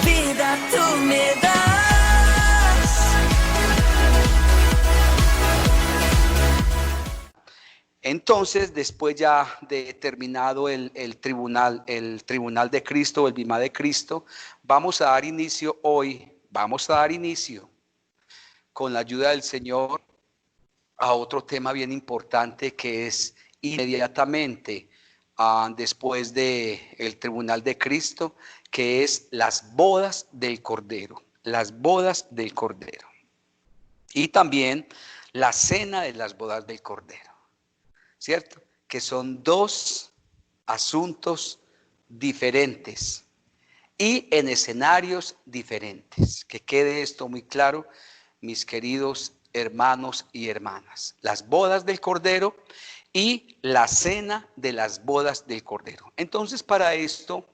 vida tú me das. Entonces, después ya de terminado el tribunal de Cristo, el bimá de Cristo, vamos a dar inicio hoy, con la ayuda del Señor a otro tema bien importante que es inmediatamente después del tribunal de Cristo, que es las bodas del Cordero, las bodas del Cordero. Y también la cena de las bodas del Cordero, ¿cierto? Que son dos asuntos diferentes y en escenarios diferentes. Que quede esto muy claro, mis queridos hermanos y hermanas. Las bodas del Cordero y la cena de las bodas del Cordero. Entonces, para esto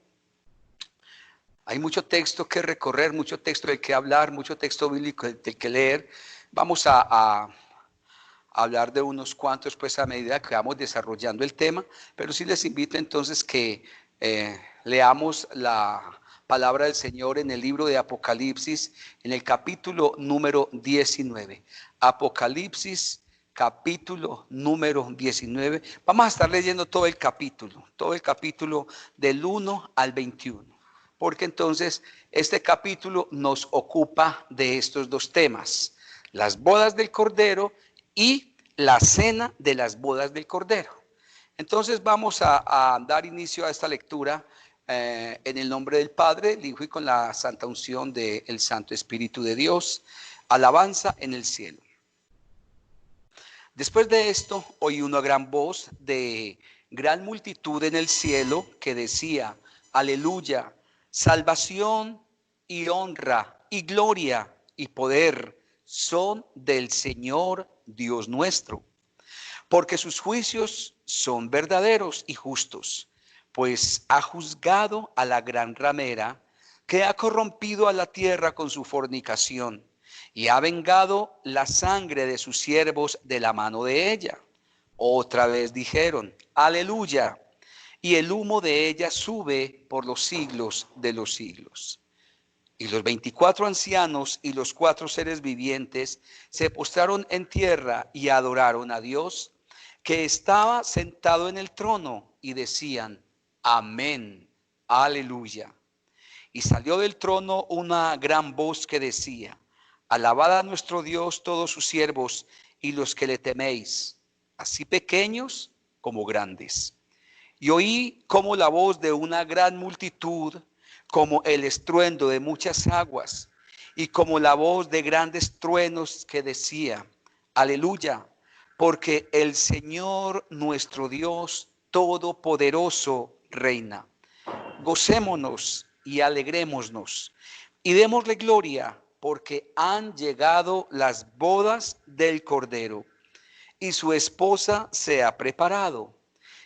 hay mucho texto que recorrer, mucho texto del que hablar, mucho texto bíblico del que leer. Vamos a hablar de unos cuantos pues a medida que vamos desarrollando el tema, pero sí les invito entonces que leamos la palabra del Señor en el libro de Apocalipsis, en el capítulo número 19. Apocalipsis, capítulo número 19. Vamos a estar leyendo todo el capítulo del 1 al 21, porque entonces este capítulo nos ocupa de estos dos temas: las bodas del Cordero y la cena de las bodas del Cordero. Entonces vamos a dar inicio a esta lectura en el nombre del Padre, el Hijo y con la santa unción del Santo Espíritu de Dios. Alabanza en el cielo. Después de esto oí una gran voz de gran multitud en el cielo que decía: aleluya, salvación y honra y gloria y poder son del Señor Dios nuestro, porque sus juicios son verdaderos y justos, pues ha juzgado a la gran ramera que ha corrompido a la tierra con su fornicación y ha vengado la sangre de sus siervos de la mano de ella. Otra vez dijeron: aleluya, y el humo de ella sube por los siglos de los siglos. Y los 24 ancianos y los 4 seres vivientes se postraron en tierra y adoraron a Dios, que estaba sentado en el trono, y decían: amén, aleluya. Y salió del trono una gran voz que decía: alabad a nuestro Dios todos sus siervos y los que le teméis, así pequeños como grandes. Y oí como la voz de una gran multitud, como el estruendo de muchas aguas, y como la voz de grandes truenos que decía: aleluya, porque el Señor nuestro Dios Todopoderoso reina. Gocémonos y alegrémonos y démosle gloria, porque han llegado las bodas del Cordero y su esposa se ha preparado.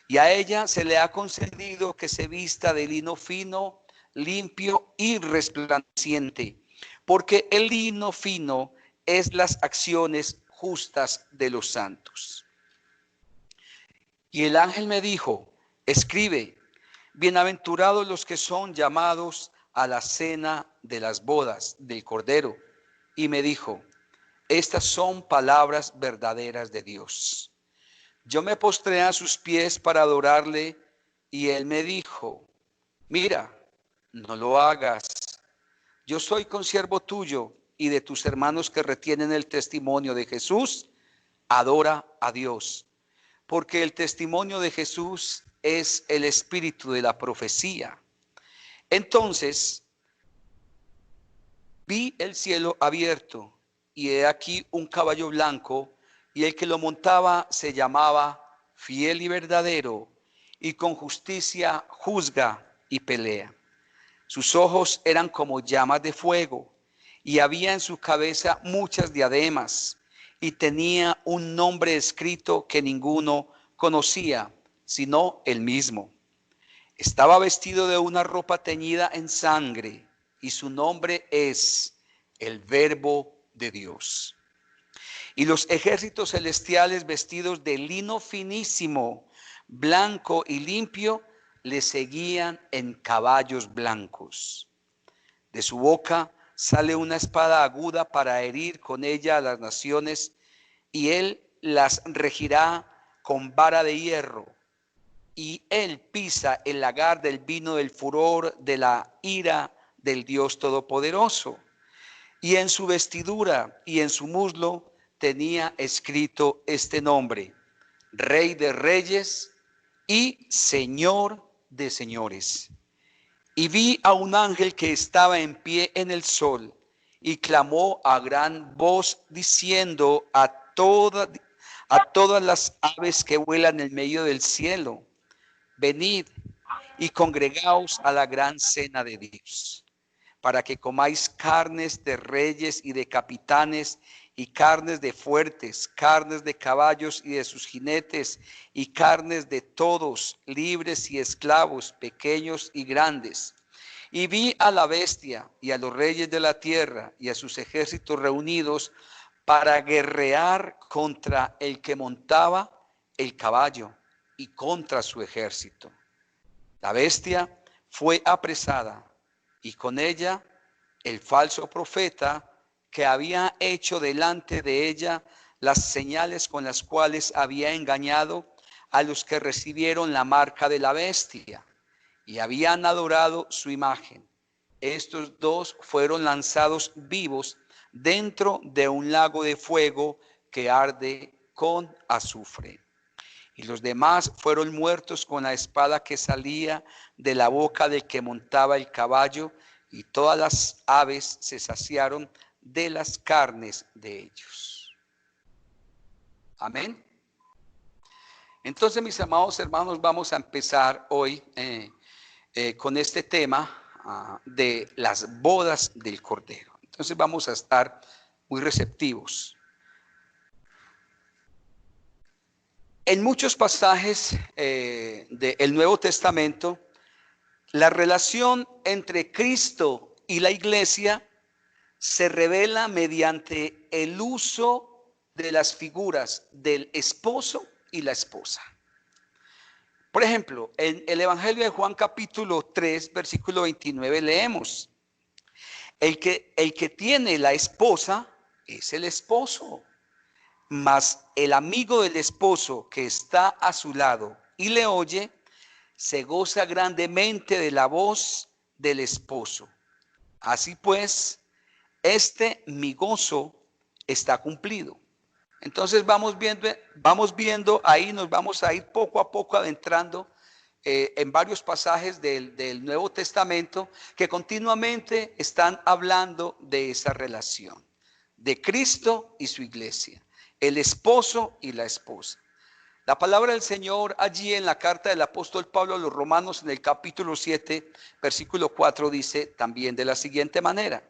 Y a ella se le ha concedido que se vista de lino fino, limpio y resplandeciente, porque el lino fino es las acciones justas de los santos. Y el ángel me dijo: escribe, bienaventurados los que son llamados a la cena de las bodas del Cordero. Y me dijo: estas son palabras verdaderas de Dios. Yo me postré a sus pies para adorarle, y él me dijo: mira, no lo hagas. Yo soy consiervo tuyo y de tus hermanos que retienen el testimonio de Jesús. Adora a Dios, porque el testimonio de Jesús es el espíritu de la profecía. Entonces vi el cielo abierto, y he aquí un caballo blanco, y el que lo montaba se llamaba Fiel y Verdadero, y con justicia juzga y pelea. Sus ojos eran como llamas de fuego, y había en su cabeza muchas diademas, y tenía un nombre escrito que ninguno conocía, sino él mismo. Estaba vestido de una ropa teñida en sangre, y su nombre es el Verbo de Dios. Y los ejércitos celestiales, vestidos de lino finísimo, blanco y limpio, le seguían en caballos blancos. De su boca sale una espada aguda para herir con ella a las naciones, y él las regirá con vara de hierro. Y él pisa el lagar del vino del furor de la ira del Dios Todopoderoso. Y en su vestidura y en su muslo tenía escrito este nombre: Rey de Reyes y Señor de Señores. Y vi a un ángel que estaba en pie en el sol y clamó a gran voz diciendo a todas las aves que vuelan en medio del cielo: venid y congregaos a la gran cena de Dios, para que comáis carnes de reyes y de capitanes, y carnes de fuertes, carnes de caballos y de sus jinetes, y carnes de todos, libres y esclavos, pequeños y grandes. Y vi a la bestia y a los reyes de la tierra y a sus ejércitos reunidos para guerrear contra el que montaba el caballo y contra su ejército. La bestia fue apresada, y con ella el falso profeta que había hecho delante de ella las señales con las cuales había engañado a los que recibieron la marca de la bestia y habían adorado su imagen. Estos dos fueron lanzados vivos dentro de un lago de fuego que arde con azufre. Y los demás fueron muertos con la espada que salía de la boca del que montaba el caballo, y todas las aves se saciaron de las carnes de ellos. Amén. Entonces, mis amados hermanos, vamos a empezar hoy con este tema de las bodas del Cordero. Entonces vamos a estar muy receptivos. En muchos pasajes del Nuevo Testamento, la relación entre Cristo y la iglesia se revela mediante el uso de las figuras del esposo y la esposa. Por ejemplo, en el Evangelio de Juan capítulo 3, versículo 29 leemos: el que tiene la esposa es el esposo, mas el amigo del esposo que está a su lado y le oye, se goza grandemente de la voz del esposo. Así pues, mi gozo está cumplido. Entonces vamos viendo ahí, nos vamos a ir poco a poco adentrando en varios pasajes del Nuevo Testamento que continuamente están hablando de esa relación, de Cristo y su iglesia, el esposo y la esposa. La palabra del Señor allí en la carta del apóstol Pablo a los Romanos en el capítulo 7, versículo 4 dice también de la siguiente manera: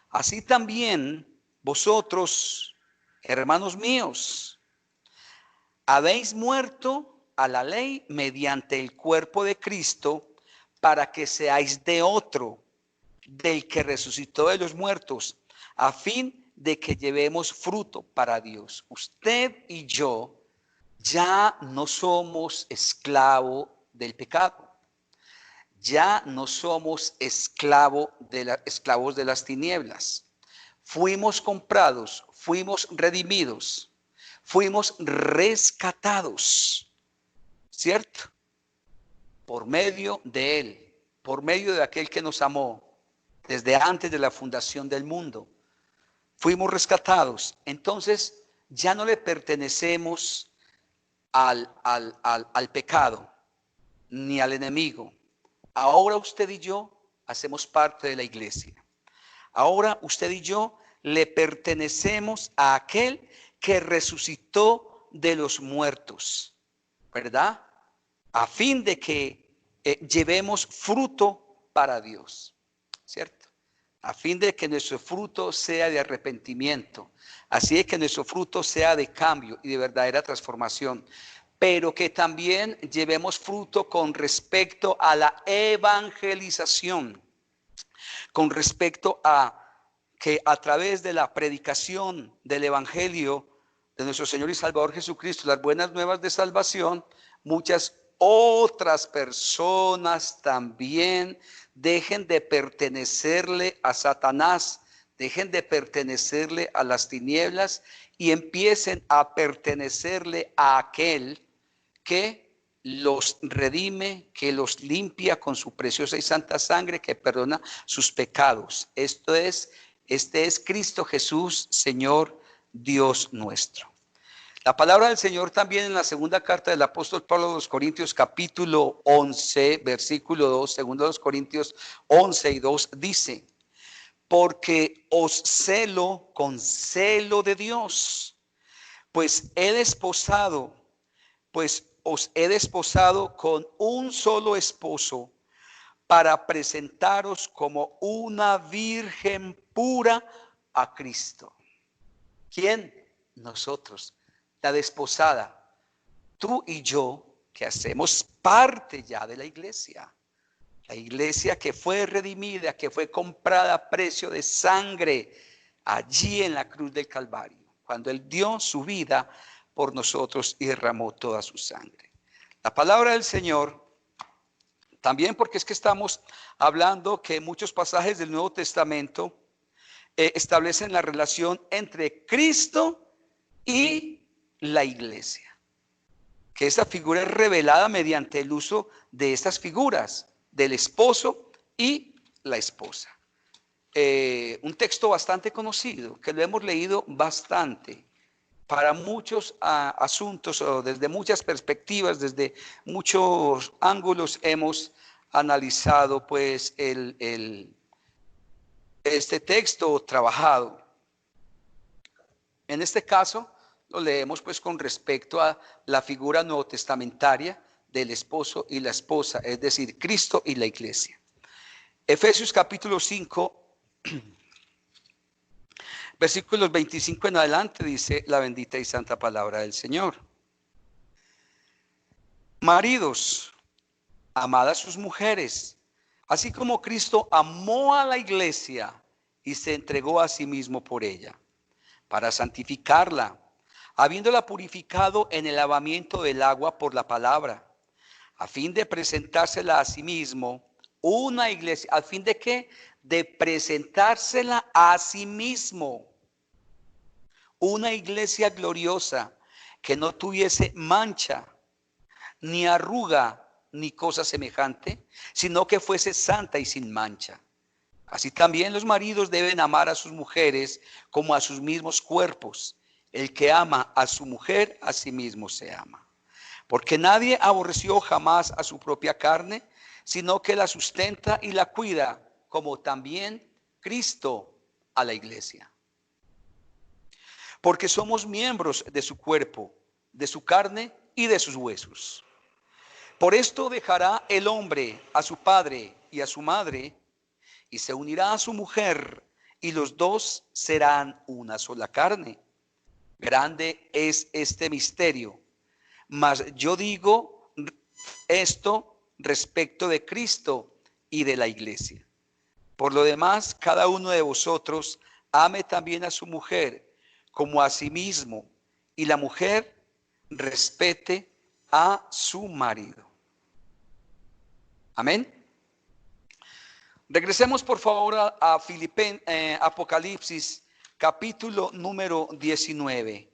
así también vosotros, hermanos míos, habéis muerto a la ley mediante el cuerpo de Cristo, para que seáis de otro, del que resucitó de los muertos, a fin de que llevemos fruto para Dios. Usted y yo ya no somos esclavos del pecado. Ya no somos esclavos de las tinieblas. Fuimos comprados, fuimos redimidos, fuimos rescatados, ¿cierto? Por medio de Él, por medio de aquel que nos amó desde antes de la fundación del mundo. Fuimos rescatados. Entonces ya no le pertenecemos al pecado ni al enemigo. Ahora usted y yo hacemos parte de la iglesia. Ahora usted y yo le pertenecemos a aquel que resucitó de los muertos, ¿verdad? A fin de que llevemos fruto para Dios, ¿cierto? A fin de que nuestro fruto sea de arrepentimiento, así es que nuestro fruto sea de cambio y de verdadera transformación, pero que también llevemos fruto con respecto a la evangelización, con respecto a que a través de la predicación del evangelio de nuestro Señor y Salvador Jesucristo, las buenas nuevas de salvación, muchas otras personas también dejen de pertenecerle a Satanás, dejen de pertenecerle a las tinieblas y empiecen a pertenecerle a aquel que los redime, que los limpia con su preciosa y santa sangre, que perdona sus pecados. Este es Cristo Jesús, Señor, Dios nuestro. La palabra del Señor también en la segunda carta del apóstol Pablo a los Corintios, capítulo 11, versículo 2, segunda de los Corintios 11 y 2, dice: porque os celo con celo de Dios, pues os he desposado con un solo esposo para presentaros como una virgen pura a Cristo. ¿Quién? Nosotros, la desposada, tú y yo, que hacemos parte ya de la iglesia. La iglesia que fue redimida, que fue comprada a precio de sangre allí en la cruz del Calvario, cuando Él dio su vida por nosotros y derramó toda su sangre. La palabra del Señor, también porque es que estamos hablando que muchos pasajes del Nuevo Testamento establecen la relación entre Cristo y la iglesia. Que esta figura es revelada mediante el uso de estas figuras, del esposo y la esposa. Un texto bastante conocido, que lo hemos leído bastante, para muchos asuntos, o desde muchas perspectivas, desde muchos ángulos hemos analizado pues este texto trabajado. En este caso lo leemos pues con respecto a la figura nuevotestamentaria del esposo y la esposa, es decir, Cristo y la iglesia. Efesios capítulo 5, versículos 25 en adelante, dice la bendita y santa palabra del Señor. Maridos, amad a sus mujeres, así como Cristo amó a la iglesia y se entregó a sí mismo por ella, para santificarla, habiéndola purificado en el lavamiento del agua por la palabra, a fin de presentársela a sí mismo una iglesia. ¿A fin de qué? De presentársela a sí mismo. Una iglesia gloriosa, que no tuviese mancha, ni arruga, ni cosa semejante, sino que fuese santa y sin mancha. Así también los maridos deben amar a sus mujeres como a sus mismos cuerpos. El que ama a su mujer, a sí mismo se ama. Porque nadie aborreció jamás a su propia carne, sino que la sustenta y la cuida, como también Cristo a la iglesia. Porque somos miembros de su cuerpo, de su carne y de sus huesos. Por esto dejará el hombre a su padre y a su madre, y se unirá a su mujer, y los dos serán una sola carne. Grande es este misterio, mas yo digo esto respecto de Cristo y de la iglesia. Por lo demás, cada uno de vosotros ame también a su mujer como a sí mismo, y la mujer respete a su marido. Amén. Regresemos por favor a Apocalipsis capítulo número 19,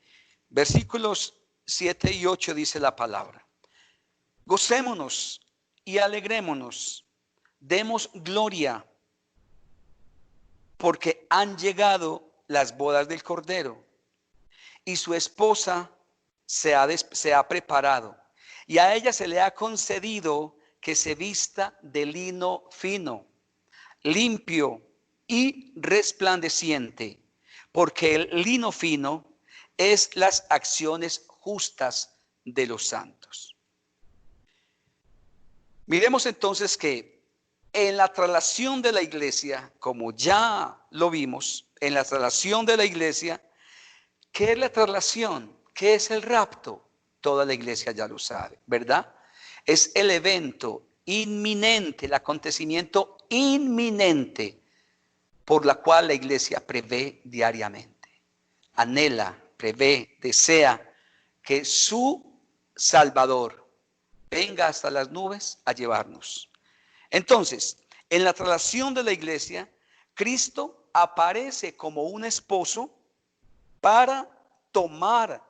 versículos 7 y 8 dice la palabra: gocémonos y alegrémonos, demos gloria, porque han llegado las bodas del Cordero, y su esposa se ha preparado, y a ella se le ha concedido que se vista de lino fino, limpio y resplandeciente, porque el lino fino es las acciones justas de los santos. Miremos entonces que en la traslación de la iglesia, como ya lo vimos, en la traslación de la iglesia, ¿qué es la traslación? ¿Qué es el rapto? Toda la iglesia ya lo sabe, ¿verdad? Es el evento inminente, el acontecimiento inminente por la cual la iglesia prevé diariamente. Anhela, prevé, desea que su Salvador, venga hasta las nubes a llevarnos. Entonces, en la traslación de la iglesia, Cristo aparece como un esposo para tomar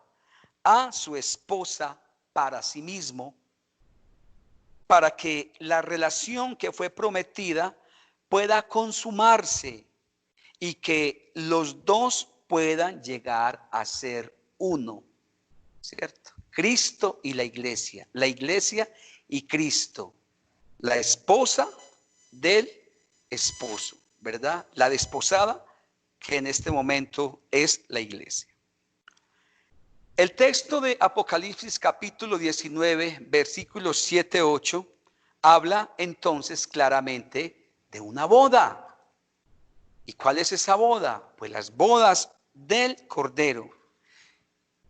a su esposa para sí mismo, para que la relación que fue prometida pueda consumarse y que los dos puedan llegar a ser uno, ¿cierto? Cristo y la iglesia y Cristo, la esposa del esposo, ¿verdad? La desposada, que en este momento es la iglesia. El texto de Apocalipsis capítulo 19, versículos 7-8, habla entonces claramente de una boda. ¿Y cuál es esa boda? Pues las bodas del Cordero.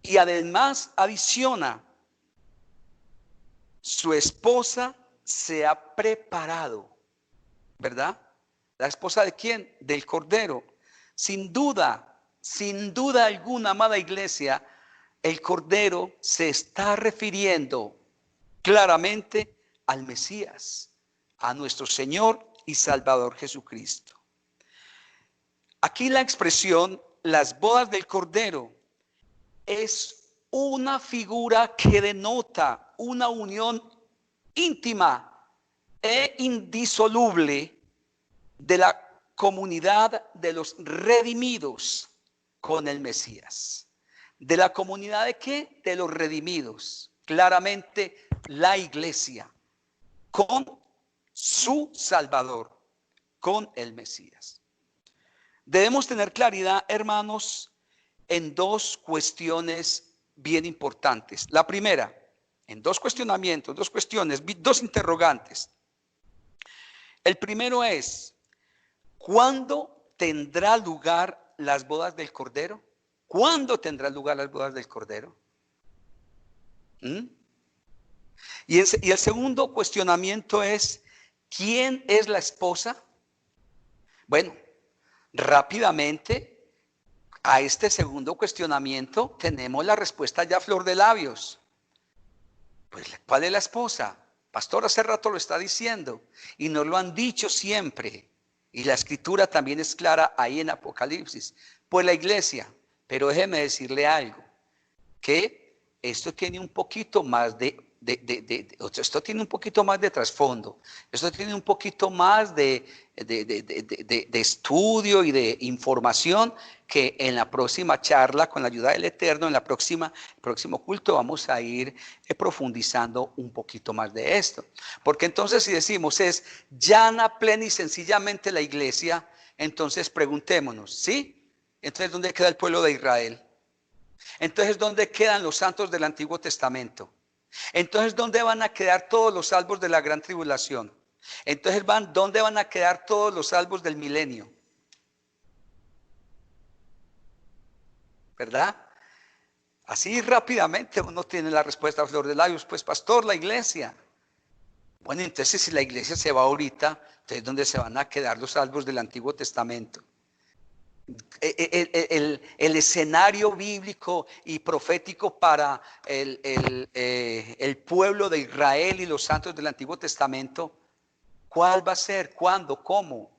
Y además adiciona, su esposa se ha preparado, ¿verdad? ¿La esposa de quién? Del Cordero. Sin duda alguna, amada iglesia, el Cordero se está refiriendo claramente al Mesías, a nuestro Señor y Salvador Jesucristo. Aquí la expresión las bodas del Cordero es una figura que denota una unión íntima e indisoluble de la comunidad de los redimidos con el Mesías. ¿De la comunidad de qué? De los redimidos. Claramente la iglesia con su Salvador, con el Mesías. Debemos tener claridad, hermanos, en dos cuestiones bien importantes. La primera, en dos cuestionamientos, dos cuestiones, dos interrogantes. El primero es, ¿cuándo tendrá lugar las bodas del Cordero? ¿Cuándo tendrán lugar las bodas del Cordero? Y el segundo cuestionamiento es, ¿quién es la esposa? Bueno, rápidamente a este segundo cuestionamiento tenemos la respuesta ya a flor de labios. Pues, ¿cuál es la esposa? Pastor, hace rato lo está diciendo y nos lo han dicho siempre. Y la escritura también es clara ahí en Apocalipsis. Pues la iglesia. Pero déjeme decirle algo, que esto tiene un poquito más esto tiene un poquito más de trasfondo, esto tiene un poquito más de estudio y de información, que en la próxima charla, con la ayuda del Eterno, en el próximo culto vamos a ir profundizando un poquito más de esto. Porque entonces, si decimos es llana, plena y sencillamente la iglesia, entonces preguntémonos, ¿sí? Entonces, ¿dónde queda el pueblo de Israel? Entonces, ¿dónde quedan los santos del Antiguo Testamento? Entonces, ¿dónde van a quedar todos los salvos de la gran tribulación? Entonces, ¿dónde van a quedar todos los salvos del milenio? ¿Verdad? Así rápidamente uno tiene la respuesta a flor de labios. Pues, pastor, la iglesia. Bueno, entonces si la iglesia se va ahorita, entonces ¿dónde se van a quedar los salvos del Antiguo Testamento? El escenario bíblico y profético para el pueblo de Israel y los santos del Antiguo Testamento, ¿cuál va a ser? ¿Cuándo? ¿Cómo?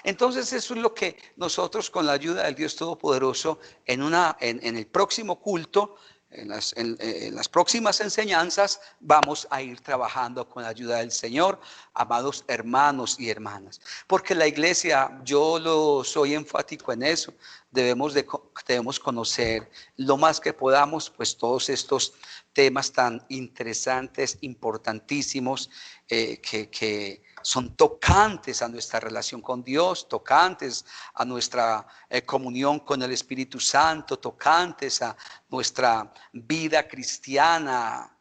Entonces eso es lo que nosotros, con la ayuda del Dios Todopoderoso, en el próximo culto, en las próximas enseñanzas, vamos a ir trabajando con la ayuda del Señor, amados hermanos y hermanas. Porque la iglesia, yo soy enfático en eso, debemos conocer lo más que podamos, pues todos estos temas tan interesantes, importantísimos, que son tocantes a nuestra relación con Dios, tocantes a nuestra comunión con el Espíritu Santo, tocantes a nuestra vida cristiana.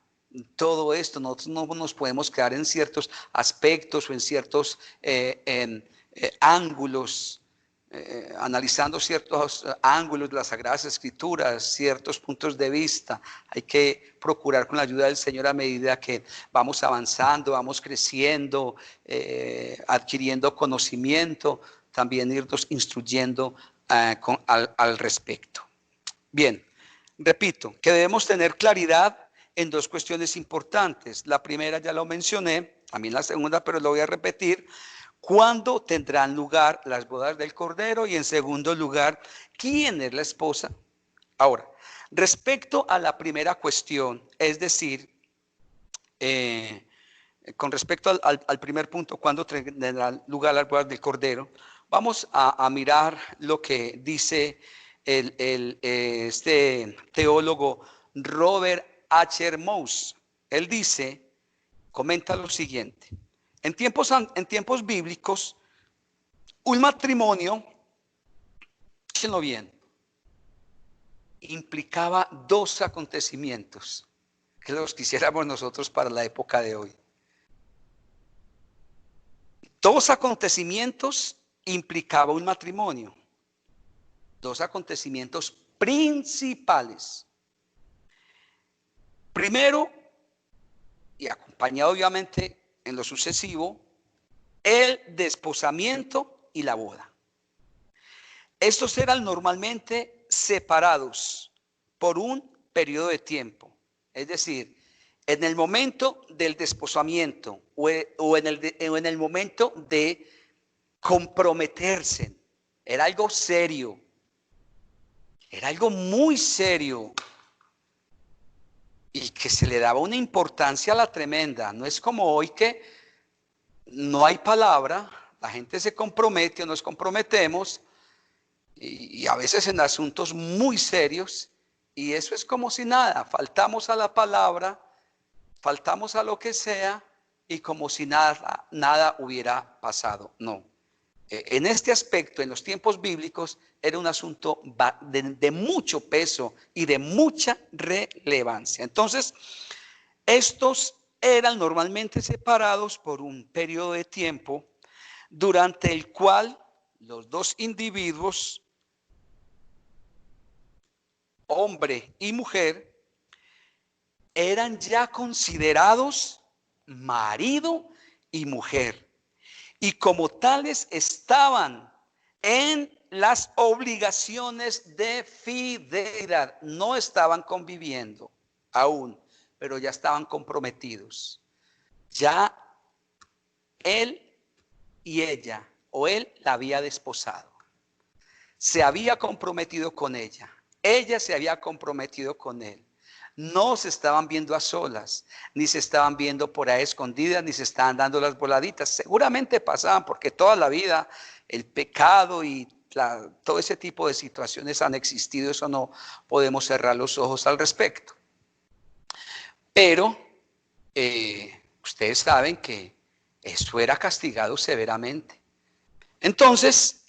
Todo esto, nosotros no nos podemos quedar en ciertos aspectos o en ciertos ángulos, analizando ciertos ángulos de las Sagradas Escrituras, ciertos puntos de vista. Hay que procurar, con la ayuda del Señor, a medida que vamos avanzando, vamos creciendo, adquiriendo conocimiento, también irnos instruyendo al respecto. Bien, repito, que debemos tener claridad en dos cuestiones importantes. La primera ya lo mencioné, también la segunda, pero lo voy a repetir. ¿Cuándo tendrán lugar las bodas del Cordero? Y en segundo lugar, ¿quién es la esposa? Ahora, respecto a la primera cuestión, es decir, con respecto al primer punto, ¿cuándo tendrán lugar las bodas del Cordero? Vamos a mirar lo que dice este teólogo Robert H. Mouse. Él dice, comenta lo siguiente: en tiempos bíblicos, un matrimonio, escúchenlo bien, implicaba dos acontecimientos que los quisiéramos nosotros para la época de hoy. Dos acontecimientos implicaba un matrimonio, dos acontecimientos principales. Primero, y acompañado obviamente en lo sucesivo, el desposamiento y la boda. Estos eran normalmente separados por un periodo de tiempo. Es decir, en el momento del desposamiento o en el momento de comprometerse, era algo serio. Era algo muy serio. Y que se le daba una importancia a la tremenda. No es como hoy que no hay palabra, la gente se compromete o nos comprometemos y a veces en asuntos muy serios, y eso es como si nada, faltamos a la palabra, faltamos a lo que sea y como si nada hubiera pasado. No. En este aspecto, en los tiempos bíblicos, era un asunto de mucho peso y de mucha relevancia. Entonces, estos eran normalmente separados por un periodo de tiempo durante el cual los dos individuos, hombre y mujer, eran ya considerados marido y mujer. Y como tales estaban en las obligaciones de fidelidad. No estaban conviviendo aún, pero ya estaban comprometidos. Ya él y ella, o él la había desposado. Se había comprometido con ella. Ella se había comprometido con él. No se estaban viendo a solas, ni se estaban viendo por ahí escondidas, ni se estaban dando las voladitas. Seguramente pasaban porque toda la vida el pecado y todo ese tipo de situaciones han existido. Eso no podemos cerrar los ojos al respecto. Pero ustedes saben que eso era castigado severamente. Entonces,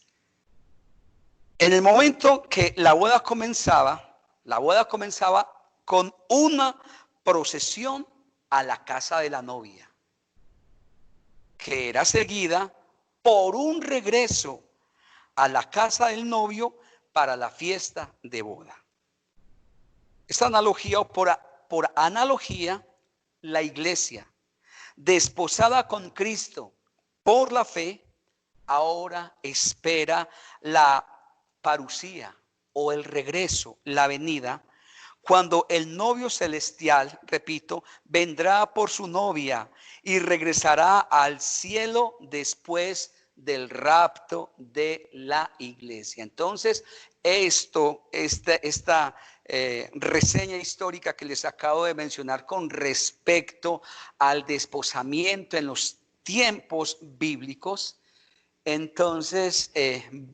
en el momento que la boda comenzaba con una procesión a la casa de la novia, que era seguida por un regreso a la casa del novio para la fiesta de boda. Esta analogía, o por analogía, la iglesia, desposada con Cristo por la fe, ahora espera la parusía o el regreso, la venida, cuando el novio celestial, repito, vendrá por su novia y regresará al cielo después del rapto de la iglesia. Entonces, esta reseña histórica que les acabo de mencionar con respecto al desposamiento en los tiempos bíblicos, entonces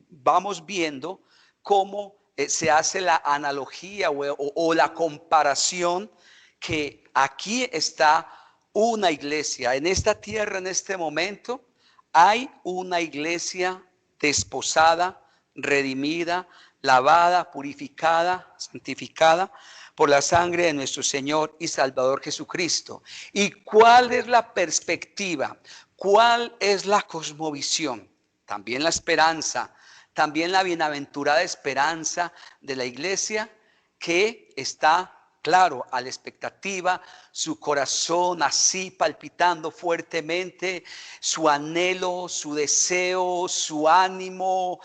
vamos viendo cómo se hace la analogía o la comparación, que aquí está una iglesia. En esta tierra, en este momento, hay una iglesia desposada, redimida, lavada, purificada, santificada por la sangre de nuestro Señor y Salvador Jesucristo. ¿Y cuál es la perspectiva? ¿Cuál es la cosmovisión? También la esperanza, también la bienaventurada esperanza de la iglesia, que está, claro, a la expectativa, su corazón así palpitando fuertemente, su anhelo, su deseo, su ánimo,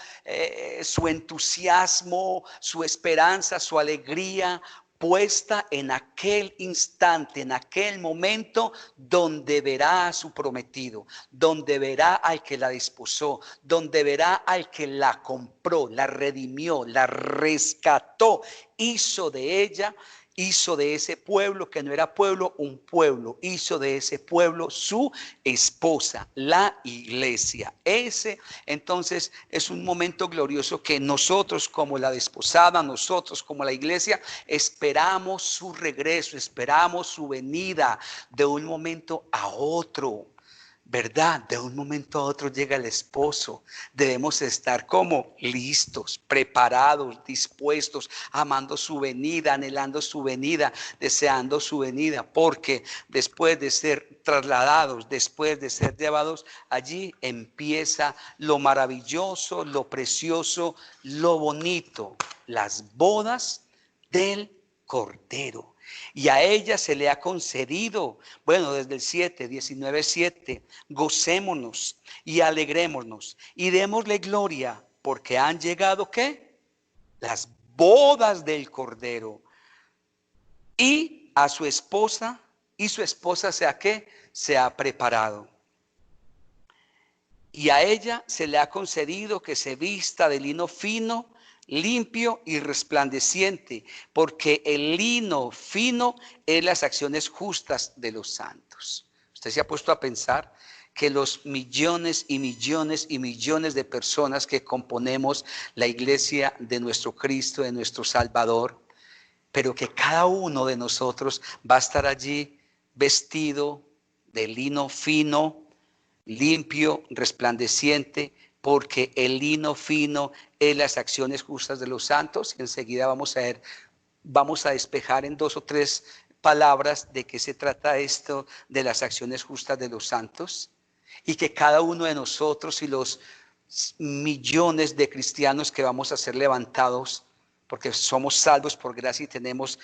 su entusiasmo, su esperanza, su alegría puesta en aquel instante, en aquel momento donde verá a su prometido, donde verá al que la desposó, donde verá al que la compró, la redimió, la rescató, hizo de ella, hizo de ese pueblo que no era pueblo, un pueblo, hizo de ese pueblo su esposa, la iglesia. Ese entonces es un momento glorioso que nosotros como la desposada, nosotros como la iglesia, esperamos su regreso, esperamos su venida de un momento a otro. ¿Verdad? De un momento a otro llega el esposo. Debemos estar como listos, preparados, dispuestos, amando su venida, anhelando su venida, deseando su venida, porque después de ser trasladados, después de ser llevados, allí empieza lo maravilloso, lo precioso, lo bonito, las bodas del Cordero. Y a ella se le ha concedido, bueno, desde el 19:7, gocémonos y alegrémonos y démosle gloria, porque han llegado, ¿qué? Las bodas del Cordero. Y a su esposa, y su esposa se ha, ¿qué? Se ha preparado. Y a ella se le ha concedido que se vista de lino fino, limpio y resplandeciente, porque el lino fino es las acciones justas de los santos. Usted se ha puesto a pensar que los millones y millones y millones de personas que componemos la iglesia de nuestro Cristo, de nuestro Salvador, pero que cada uno de nosotros va a estar allí vestido de lino fino, limpio, resplandeciente, porque el lino fino es las acciones justas de los santos. Y enseguida vamos a despejar en 2 o 3 palabras de qué se trata esto de las acciones justas de los santos. Y que cada uno de nosotros y los millones de cristianos que vamos a ser levantados, porque somos salvos por gracia y tenemos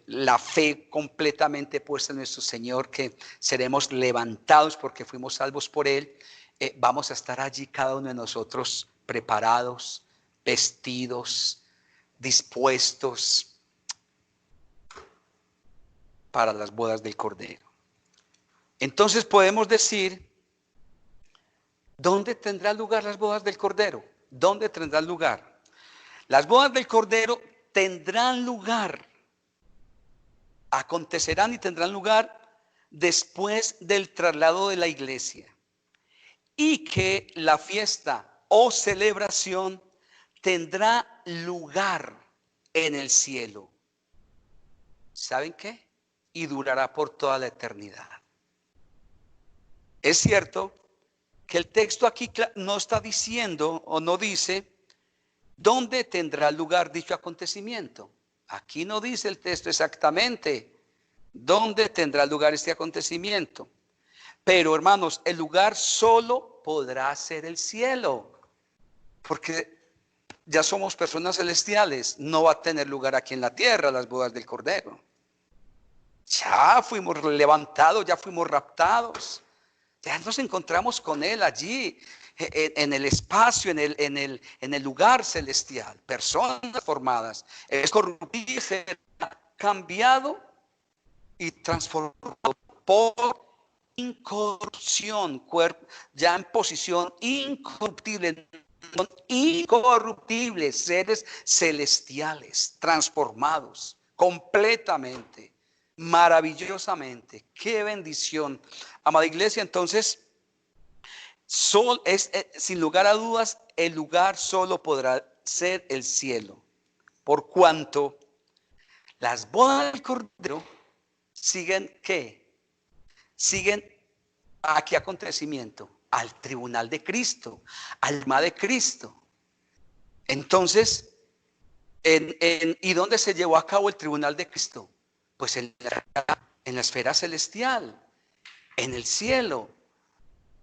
la fe completamente puesta en nuestro Señor, que seremos levantados porque fuimos salvos por Él. Vamos a estar allí cada uno de nosotros preparados, vestidos, dispuestos para las bodas del Cordero. Entonces podemos decir, ¿dónde tendrán lugar las bodas del Cordero? ¿Dónde tendrán lugar? Las bodas del Cordero tendrán lugar, acontecerán y tendrán lugar después del traslado de la iglesia, y que la fiesta o celebración tendrá lugar en el cielo. ¿Saben qué? Y durará por toda la eternidad. Es cierto que el texto aquí no está diciendo o no dice dónde tendrá lugar dicho acontecimiento. Aquí no dice el texto exactamente dónde tendrá lugar este acontecimiento. Pero hermanos, el lugar solo podrá ser el cielo, porque ya somos personas celestiales. No va a tener lugar aquí en la tierra las bodas del Cordero. Ya fuimos levantados, ya fuimos raptados. Ya nos encontramos con Él allí, en el espacio, en el lugar celestial. Personas formadas. Es corruptible, será cambiado y transformado por incorrupción, ya en posición incorruptible, incorruptibles, seres celestiales, transformados completamente, maravillosamente. Qué bendición, amada iglesia. Entonces, sin lugar a dudas, el lugar solo podrá ser el cielo, por cuanto las bodas del Cordero siguen, ¿qué? Siguen a qué acontecimiento, al tribunal de Cristo, al alma de Cristo. Entonces, ¿y dónde se llevó a cabo el tribunal de Cristo? Pues en la esfera celestial, en el cielo,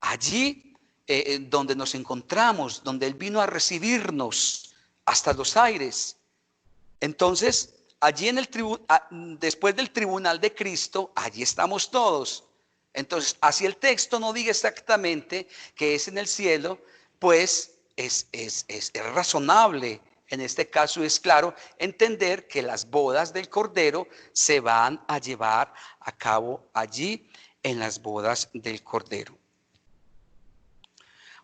allí donde nos encontramos, donde Él vino a recibirnos hasta los aires. Entonces, allí después del tribunal de Cristo, allí estamos todos. Entonces, así el texto no diga exactamente que es en el cielo, pues es razonable En este caso es claro entender que las bodas del Cordero se van a llevar a cabo allí en las bodas del Cordero.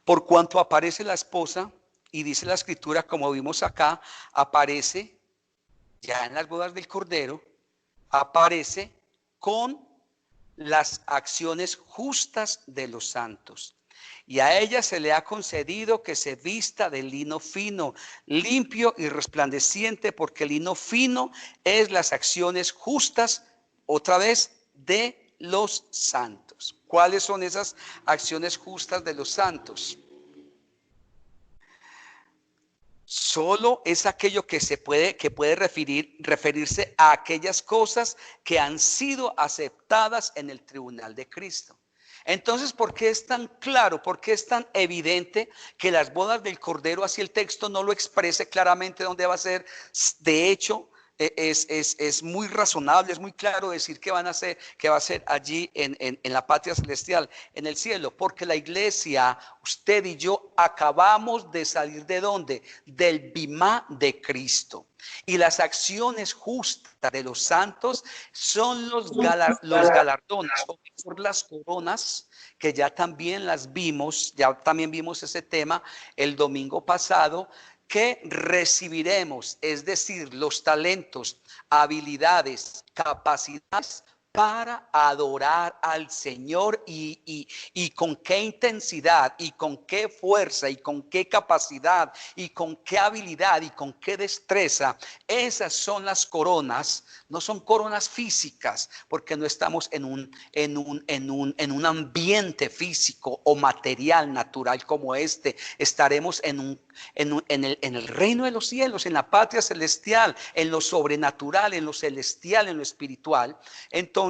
Por cuanto aparece la esposa, y dice la Escritura, como vimos acá, aparece ya en las bodas del Cordero, aparece con las acciones justas de los santos. Y a ella se le ha concedido que se vista de lino fino, limpio y resplandeciente, porque el lino fino es las acciones justas, otra vez, de los santos. ¿Cuáles son esas acciones justas de los santos? Solo es aquello que puede referirse a aquellas cosas que han sido aceptadas en el tribunal de Cristo. Entonces, ¿por qué es tan claro? ¿Por qué es tan evidente que las bodas del Cordero, así el texto no lo exprese claramente dónde va a ser? De hecho, es muy razonable, es muy claro decir que va a ser allí en la patria celestial, en el cielo, porque la iglesia, usted y yo, acabamos de salir ¿de dónde? Del bimá de Cristo. Y las acciones justas de los santos son los galardones, o mejor las coronas, que ya también las vimos, ya también vimos ese tema el domingo pasado, que recibiremos, es decir, los talentos, habilidades, capacidades para adorar al Señor y con qué intensidad y con qué fuerza y con qué capacidad y con qué habilidad y con qué destreza. Esas son las coronas. No son coronas físicas, porque no estamos en un ambiente físico o material natural como este. Estaremos en el reino de los cielos, en la patria celestial, en lo sobrenatural, en lo celestial, en lo espiritual. Entonces,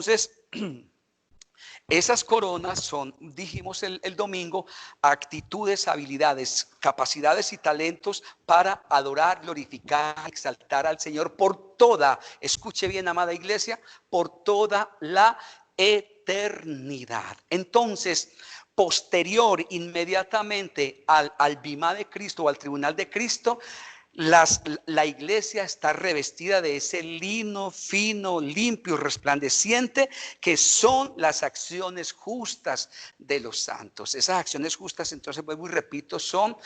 esas coronas son, dijimos el domingo, actitudes, habilidades, capacidades y talentos para adorar, glorificar, exaltar al Señor por toda, escuche bien, amada iglesia, por toda la eternidad. Entonces, posterior, inmediatamente al bimá de Cristo o al tribunal de Cristo, la iglesia está revestida de ese lino fino, limpio, resplandeciente, que son las acciones justas de los santos. Esas acciones justas, entonces vuelvo y repito, son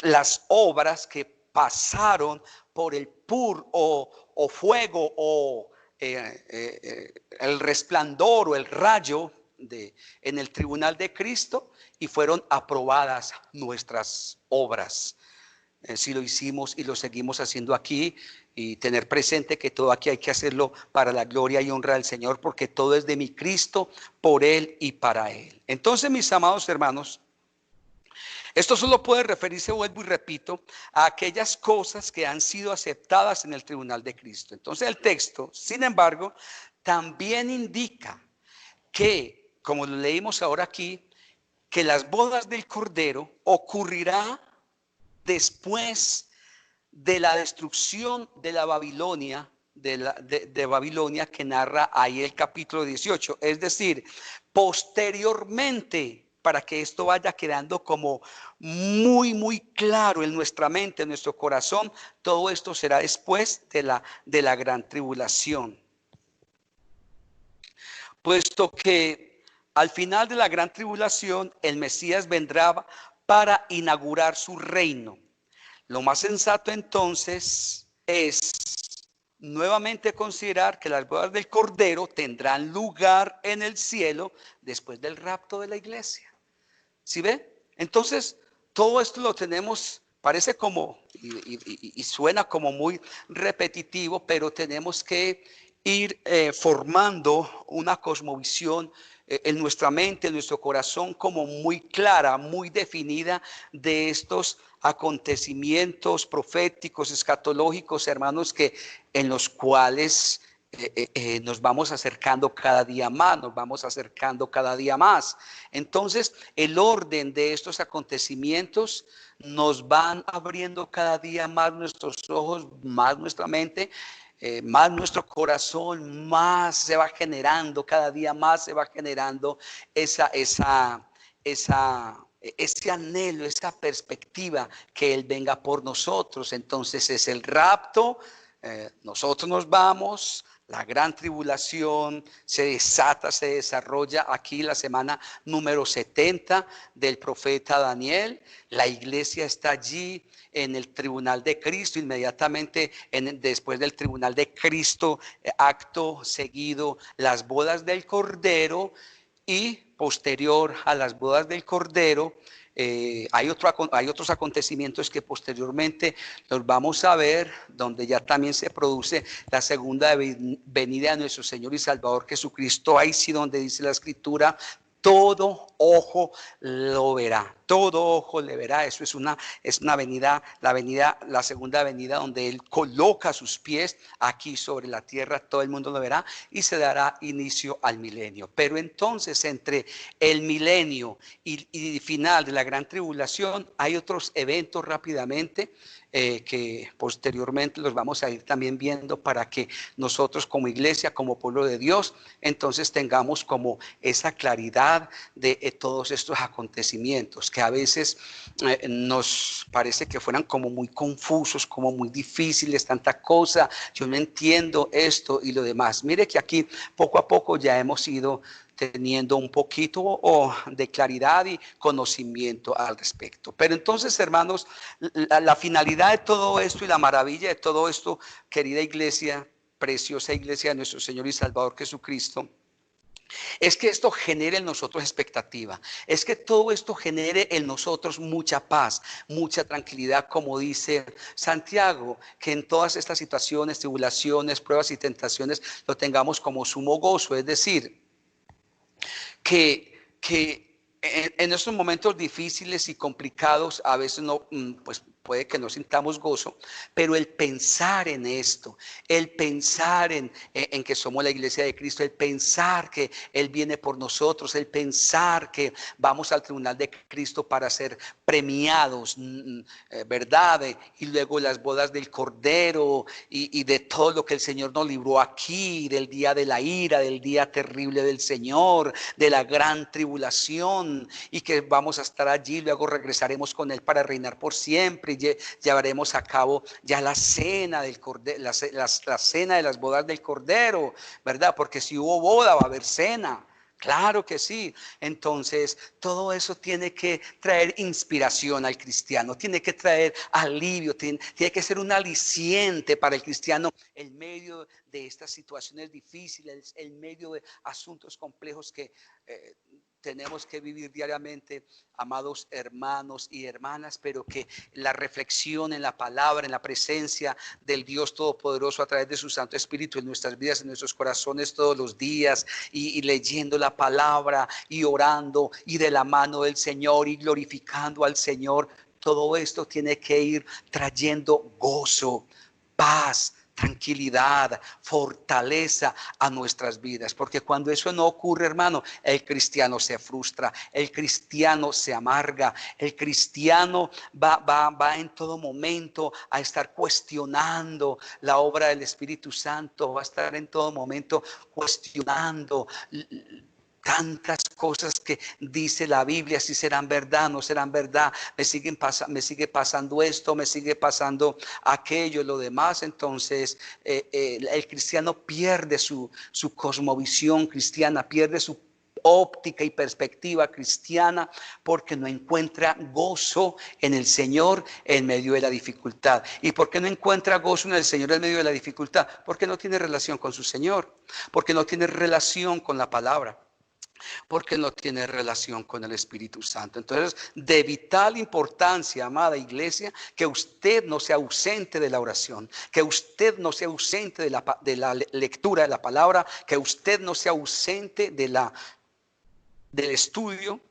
las obras que pasaron por el pur o fuego o el resplandor o el rayo en el tribunal de Cristo, y fueron aprobadas nuestras obras. Si lo hicimos y lo seguimos haciendo aquí, y tener presente que todo aquí hay que hacerlo para la gloria y honra del Señor, porque todo es de mi Cristo, por Él y para Él. Entonces, mis amados hermanos, esto solo puede referirse, vuelvo y repito, a aquellas cosas que han sido aceptadas en el tribunal de Cristo. Entonces el texto, sin embargo, también indica que, como lo leímos ahora aquí, que las bodas del Cordero ocurrirá después de la destrucción de la Babilonia, de Babilonia, que narra ahí el capítulo 18. Es decir, posteriormente, para que esto vaya quedando como muy claro en nuestra mente, en nuestro corazón, todo esto será después de la gran tribulación. Puesto que al final de la gran tribulación el Mesías vendrá para inaugurar su reino. Lo más sensato entonces es nuevamente considerar que las bodas del Cordero tendrán lugar en el cielo después del rapto de la iglesia. ¿Sí ve? Entonces, todo esto lo tenemos, parece como, y suena como muy repetitivo, pero tenemos que ir formando una cosmovisión en nuestra mente, en nuestro corazón, como muy clara, muy definida de estos acontecimientos proféticos, escatológicos, hermanos, en los cuales nos vamos acercando cada día más, nos vamos acercando cada día más. Entonces, el orden de estos acontecimientos nos van abriendo cada día más nuestros ojos, más nuestra mente, más nuestro corazón, más se va generando, cada día más se va generando esa ese anhelo, esa perspectiva que Él venga por nosotros. Entonces es el rapto, nosotros nos vamos, la gran tribulación se desata, se desarrolla aquí la semana número 70 del profeta Daniel. La iglesia está allí en el tribunal de Cristo, inmediatamente después del tribunal de Cristo, acto seguido, las bodas del Cordero, y posterior a las bodas del Cordero, hay otros acontecimientos que posteriormente los vamos a ver, donde ya también se produce la segunda venida de nuestro Señor y Salvador Jesucristo. Ahí sí donde dice la Escritura, todo ojo lo verá, todo ojo le verá. Eso es una venida, la segunda venida, donde Él coloca sus pies aquí sobre la tierra, todo el mundo lo verá y se dará inicio al milenio. Pero entonces entre el milenio y final de la gran tribulación hay otros eventos rápidamente, que posteriormente los vamos a ir también viendo, para que nosotros como iglesia, como pueblo de Dios, entonces tengamos como esa claridad de todos estos acontecimientos que a veces nos parece que fueran como muy confusos, como muy difíciles, tanta cosa, yo no entiendo esto y lo demás. Mire que aquí poco a poco ya hemos ido teniendo un poquito de claridad y conocimiento al respecto. Pero entonces, hermanos, la finalidad de todo esto y la maravilla de todo esto, querida iglesia, preciosa iglesia de nuestro Señor y Salvador Jesucristo, es que esto genere en nosotros expectativa, es que todo esto genere en nosotros mucha paz, mucha tranquilidad, como dice Santiago, que en todas estas situaciones, tribulaciones, pruebas y tentaciones lo tengamos como sumo gozo. Es decir, que en estos momentos difíciles y complicados a veces no, pues puede que no sintamos gozo, pero el pensar en esto, el pensar en que somos la iglesia de Cristo, el pensar que Él viene por nosotros, el pensar que vamos al tribunal de Cristo para ser premiados, ¿verdad? Y luego las bodas del Cordero y de todo lo que el Señor nos libró aquí, del día de la ira, del día terrible del Señor, de la gran tribulación, y que vamos a estar allí, luego regresaremos con Él para reinar por siempre, y llevaremos a cabo ya la cena del Cordero, la cena de las bodas del Cordero, ¿verdad? Porque si hubo boda va a haber cena. Claro que sí. Entonces, todo eso tiene que traer inspiración al cristiano, tiene que traer alivio, tiene que ser un aliciente para el cristiano en medio de estas situaciones difíciles, en medio de asuntos complejos que tenemos que vivir diariamente, amados hermanos y hermanas, pero que la reflexión en la palabra, en la presencia del Dios Todopoderoso a través de su Santo Espíritu en nuestras vidas, en nuestros corazones todos los días, y leyendo la palabra y orando y de la mano del Señor y glorificando al Señor, todo esto tiene que ir trayendo gozo, paz, tranquilidad, fortaleza a nuestras vidas, porque cuando eso no ocurre, hermano, el cristiano se frustra, el cristiano se amarga, el cristiano va en todo momento a estar cuestionando la obra del Espíritu Santo, va a estar en todo momento cuestionando tantas cosas que dice la Biblia, si serán verdad, no serán verdad, me sigue pasando esto, me sigue pasando aquello, lo demás. Entonces el cristiano pierde su cosmovisión cristiana, pierde su óptica y perspectiva cristiana, porque no encuentra gozo en el Señor en medio de la dificultad. ¿Y por qué no encuentra gozo en el Señor en medio de la dificultad? Porque no tiene relación con su Señor, porque no tiene relación con la palabra, porque no tiene relación con el Espíritu Santo. Entonces, de vital importancia, amada iglesia, que usted no sea ausente de la oración, que usted no sea ausente de la lectura de la palabra, que usted no sea ausente del estudio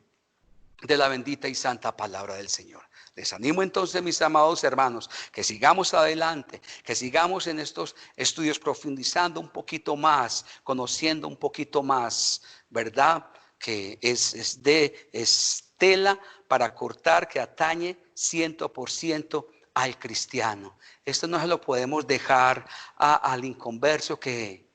de la bendita y santa palabra del Señor. Les animo entonces, mis amados hermanos, que sigamos adelante, que sigamos en estos estudios profundizando un poquito más, conociendo un poquito más, ¿verdad? Que es tela para cortar, que atañe 100% al cristiano. Esto no se lo podemos dejar al inconverso que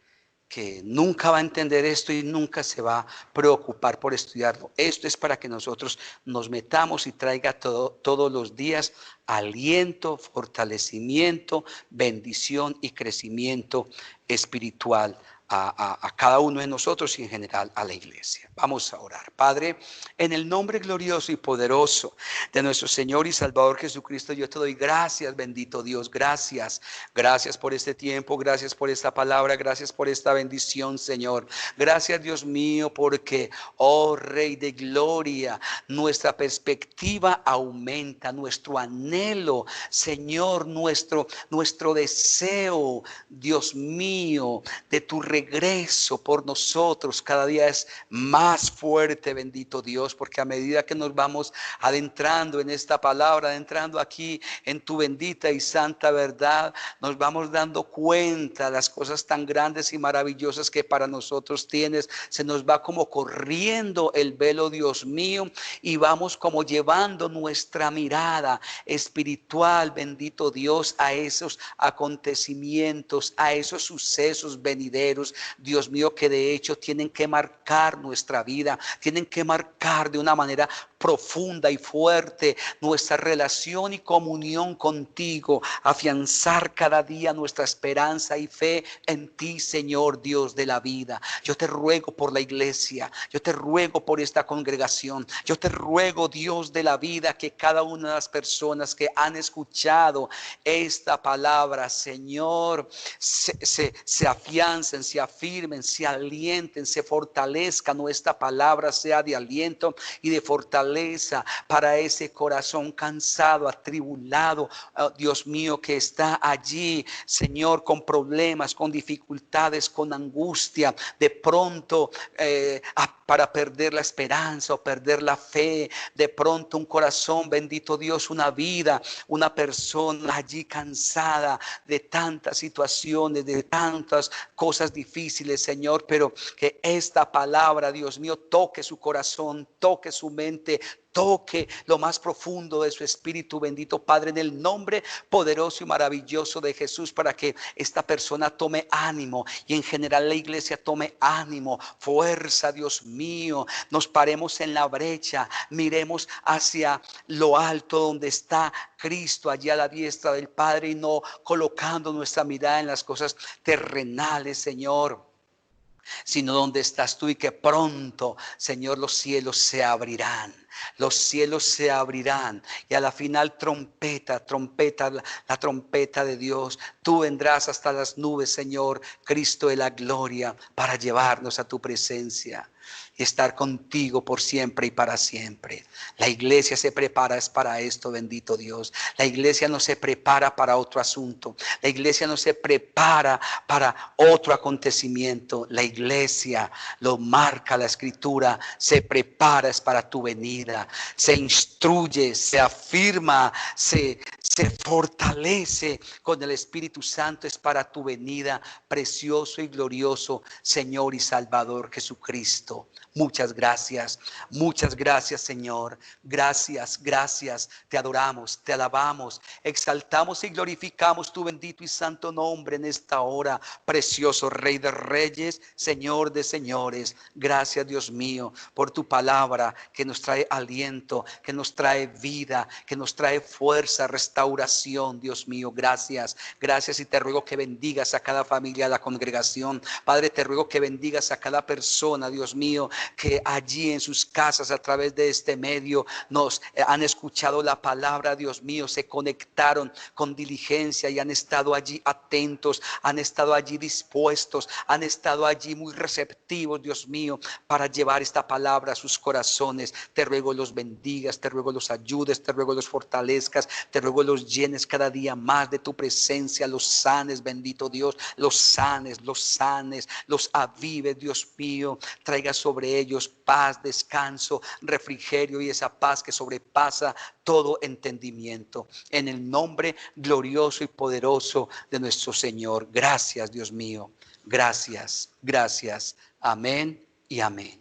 que nunca va a entender esto y nunca se va a preocupar por estudiarlo. Esto es para que nosotros nos metamos y traiga todos los días aliento, fortalecimiento, bendición y crecimiento espiritual a cada uno de nosotros y en general a la iglesia. Vamos a orar. Padre, en el nombre glorioso y poderoso de nuestro Señor y Salvador Jesucristo, yo te doy gracias, bendito Dios. Gracias. Gracias por este tiempo, gracias por esta palabra, gracias por esta bendición, Señor. Gracias, Dios mío, porque, oh Rey de gloria, nuestra perspectiva aumenta, nuestro anhelo, Señor, nuestro deseo, Dios mío, de tu regreso por nosotros cada día es más fuerte, bendito Dios, porque a medida que nos vamos adentrando en esta palabra, adentrando aquí en tu bendita y santa verdad, nos vamos dando cuenta de las cosas tan grandes y maravillosas que para nosotros tienes. Se nos va como corriendo el velo, Dios mío, y vamos como llevando nuestra mirada espiritual, bendito Dios, a esos acontecimientos, a esos sucesos venideros, Dios mío, que de hecho tienen que marcar nuestra vida, tienen que marcar de una manera profunda y fuerte nuestra relación y comunión contigo, afianzar cada día nuestra esperanza y fe en ti, Señor Dios de la vida. Yo te ruego por la iglesia, yo te ruego por esta congregación, yo te ruego, Dios de la vida, que cada una de las personas que han escuchado esta palabra, Señor, se afiancen, se afirmen, se alienten, se fortalezcan. Nuestra palabra sea de aliento y de fortaleza para ese corazón cansado, atribulado, Dios mío, que está allí, Señor, con problemas, con dificultades, con angustia, de pronto para perder la esperanza o perder la fe, de pronto un corazón, bendito Dios, una vida, una persona allí cansada de tantas situaciones, de tantas cosas difíciles, Señor, pero que esta palabra, Dios mío, toque su corazón, toque su mente, toque lo más profundo de su espíritu, bendito Padre, en el nombre poderoso y maravilloso de Jesús, para que esta persona tome ánimo y en general la iglesia tome ánimo, fuerza, Dios mío. Nos paremos en la brecha, miremos hacia lo alto donde está Cristo, allí a la diestra del Padre, y no colocando nuestra mirada en las cosas terrenales, Señor, sino donde estás tú, y que pronto, Señor, los cielos se abrirán. Los cielos se abrirán y a la final trompeta, la trompeta de Dios. Tú vendrás hasta las nubes, Señor, Cristo de la gloria, para llevarnos a tu presencia y estar contigo por siempre y para siempre. La iglesia se prepara es para esto, bendito Dios. La iglesia no se prepara para otro asunto. La iglesia no se prepara para otro acontecimiento. La iglesia, lo marca la escritura, se prepara es para tu venida. Se instruye, se afirma, se fortalece con el Espíritu Santo es para tu venida, precioso y glorioso Señor y Salvador Jesucristo. Muchas gracias, Señor. Gracias, te adoramos, te alabamos, exaltamos y glorificamos tu bendito y santo nombre en esta hora, precioso Rey de Reyes, Señor de Señores. Gracias, Dios mío, por tu palabra que nos trae aliento, que nos trae vida, que nos trae fuerza, restauración, Dios mío. Gracias y te ruego que bendigas a cada familia de la congregación. Padre, te ruego que bendigas a cada persona, Dios mío, que allí en sus casas a través de este medio nos han escuchado la palabra, Dios mío, se conectaron con diligencia y han estado allí atentos, han estado allí dispuestos, han estado allí muy receptivos, Dios mío, para llevar esta palabra a sus corazones. Te ruego los bendigas, te ruego los ayudes, te ruego los fortalezcas, te ruego los llenes cada día más de tu presencia, los sanes, bendito Dios, los sanes, los avives, Dios mío, traiga sobre ellos paz, descanso, refrigerio y esa paz que sobrepasa todo entendimiento. En el nombre glorioso y poderoso de nuestro Señor. Gracias, Dios mío. Gracias. Amén y amén.